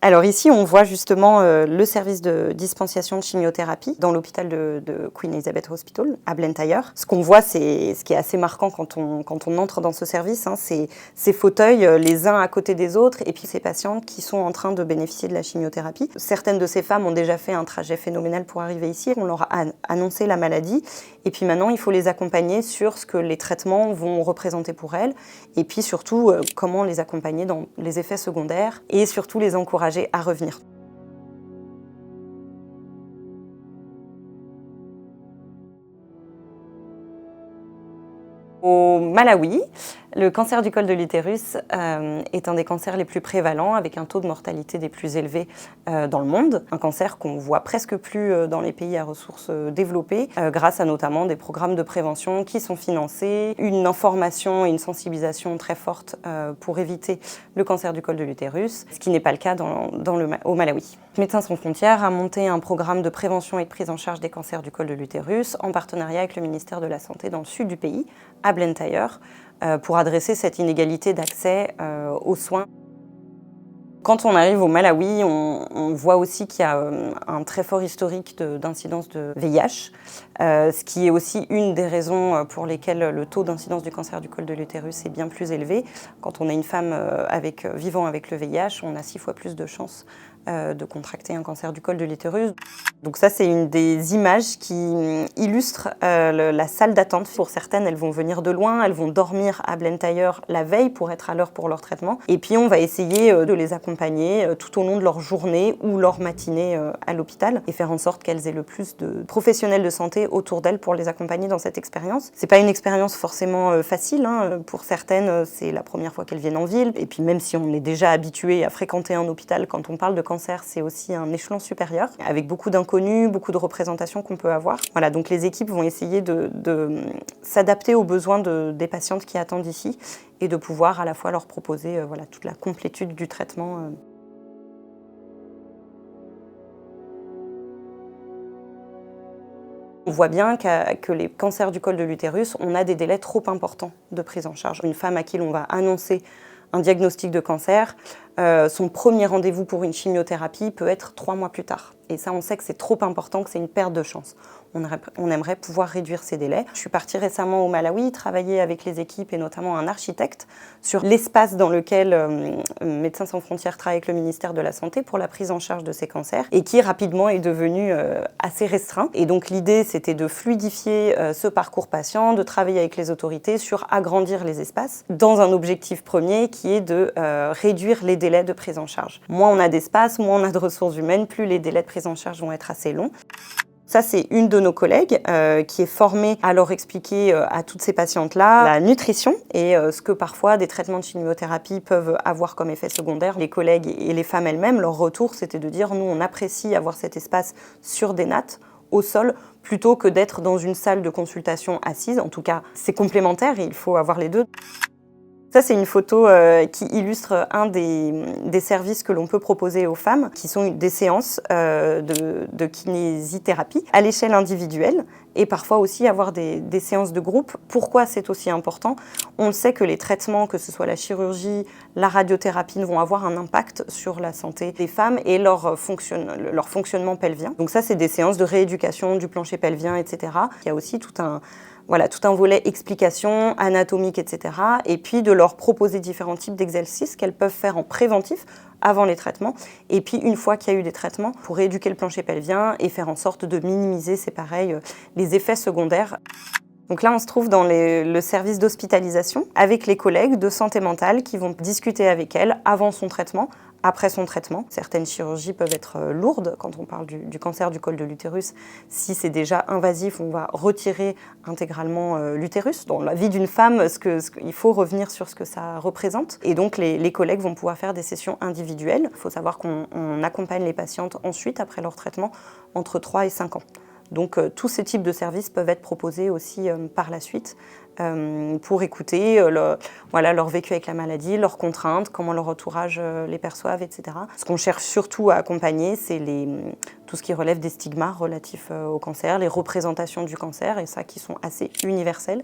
Alors ici, on voit justement le service de dispensation de chimiothérapie dans l'hôpital de Queen Elizabeth Hospital à Blantyre. Ce qu'on voit, c'est ce qui est assez marquant quand on entre dans ce service, hein, c'est ces fauteuils les uns à côté des autres et puis ces patientes qui sont en train de bénéficier de la chimiothérapie. Certaines de ces femmes ont déjà fait un trajet phénoménal pour arriver ici. On leur a annoncé la maladie et puis maintenant, il faut les accompagner sur ce que les traitements vont représenter pour elles et puis surtout comment les accompagner dans les effets secondaires et surtout les encourager à revenir. Au Malawi, le cancer du col de l'utérus est un des cancers les plus prévalents, avec un taux de mortalité des plus élevés dans le monde. Un cancer qu'on voit presque plus dans les pays à ressources développées, grâce à notamment des programmes de prévention qui sont financés, une information et une sensibilisation très forte pour éviter le cancer du col de l'utérus, ce qui n'est pas le cas au Malawi. Médecins sans frontières a monté un programme de prévention et de prise en charge des cancers du col de l'utérus en partenariat avec le ministère de la Santé dans le sud du pays, à Blantyre, pour adresser cette inégalité d'accès aux soins. Quand on arrive au Malawi, on voit aussi qu'il y a un très fort historique d'incidence de VIH, ce qui est aussi une des raisons pour lesquelles le taux d'incidence du cancer du col de l'utérus est bien plus élevé. Quand on est une femme vivant avec le VIH, on a 6 fois plus de chances de contracter un cancer du col de l'utérus. Donc ça, c'est une des images qui illustre la salle d'attente. Pour certaines, elles vont venir de loin, elles vont dormir à Blantyre la veille pour être à l'heure pour leur traitement. Et puis, on va essayer de les accompagner tout au long de leur journée ou leur matinée à l'hôpital et faire en sorte qu'elles aient le plus de professionnels de santé autour d'elles pour les accompagner dans cette expérience. C'est pas une expérience forcément facile, hein. Pour certaines, c'est la première fois qu'elles viennent en ville. Et puis, même si on est déjà habitué à fréquenter un hôpital, quand on parle de cancer, c'est aussi un échelon supérieur, avec beaucoup d'inconnus, beaucoup de représentations qu'on peut avoir. Voilà, donc les équipes vont essayer de s'adapter aux besoins des patientes qui attendent ici et de pouvoir à la fois leur proposer voilà, toute la complétude du traitement. On voit bien que les cancers du col de l'utérus, on a des délais trop importants de prise en charge. Une femme à qui l'on va annoncer un diagnostic de cancer, son premier rendez-vous pour une chimiothérapie peut être 3 mois plus tard. Et ça, on sait que c'est trop important, que c'est une perte de chance. On aimerait pouvoir réduire ces délais. Je suis partie récemment au Malawi, travailler avec les équipes et notamment un architecte sur l'espace dans lequel Médecins sans frontières travaille avec le ministère de la Santé pour la prise en charge de ces cancers et qui rapidement est devenu assez restreint. Et donc l'idée, c'était de fluidifier ce parcours patient, de travailler avec les autorités sur agrandir les espaces dans un objectif premier qui est de réduire les délais de prise en charge. Moins on a d'espace, moins on a de ressources humaines, plus les délais de prise en charge vont être assez longs. Ça, c'est une de nos collègues qui est formée à leur expliquer à toutes ces patientes-là la nutrition et ce que parfois des traitements de chimiothérapie peuvent avoir comme effet secondaire. Les collègues et les femmes elles-mêmes, leur retour, c'était de dire « nous, on apprécie avoir cet espace sur des nattes, au sol, plutôt que d'être dans une salle de consultation assise. » En tout cas, c'est complémentaire et il faut avoir les deux. Ça, c'est une photo qui illustre un des services que l'on peut proposer aux femmes, qui sont des séances de kinésithérapie à l'échelle individuelle et parfois aussi avoir des séances de groupe. Pourquoi c'est aussi important? On sait que les traitements, que ce soit la chirurgie, la radiothérapie, vont avoir un impact sur la santé des femmes et leur fonctionnement pelvien. Donc ça, c'est des séances de rééducation du plancher pelvien, etc. Il y a aussi tout un volet explication, anatomique, etc. Et puis de leur proposer différents types d'exercices qu'elles peuvent faire en préventif avant les traitements. Et puis une fois qu'il y a eu des traitements, pour rééduquer le plancher pelvien et faire en sorte de minimiser, c'est pareil, les effets secondaires. Donc là, on se trouve dans le service d'hospitalisation avec les collègues de santé mentale qui vont discuter avec elle avant son traitement, après son traitement. Certaines chirurgies peuvent être lourdes quand on parle du cancer du col de l'utérus. Si c'est déjà invasif, on va retirer intégralement l'utérus. Dans la vie d'une femme, il faut revenir sur ce que ça représente. Et donc, les collègues vont pouvoir faire des sessions individuelles. Il faut savoir qu'on accompagne les patientes ensuite, après leur traitement, entre 3 et 5 ans. Donc tous ces types de services peuvent être proposés aussi par la suite pour écouter leur vécu avec la maladie, leurs contraintes, comment leur entourage les perçoivent, etc. Ce qu'on cherche surtout à accompagner, c'est tout ce qui relève des stigmas relatifs au cancer, les représentations du cancer, et ça qui sont assez universelles.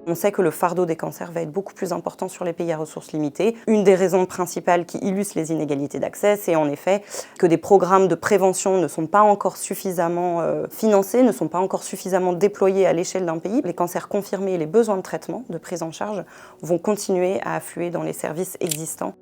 On sait que le fardeau des cancers va être beaucoup plus important sur les pays à ressources limitées. Une des raisons principales qui illustrent les inégalités d'accès, c'est en effet que des programmes de prévention ne sont pas encore suffisamment financés, ne sont pas encore suffisamment déployés à l'échelle d'un pays. Les cancers confirmés et les besoins de traitement, de prise en charge, vont continuer à affluer dans les services existants.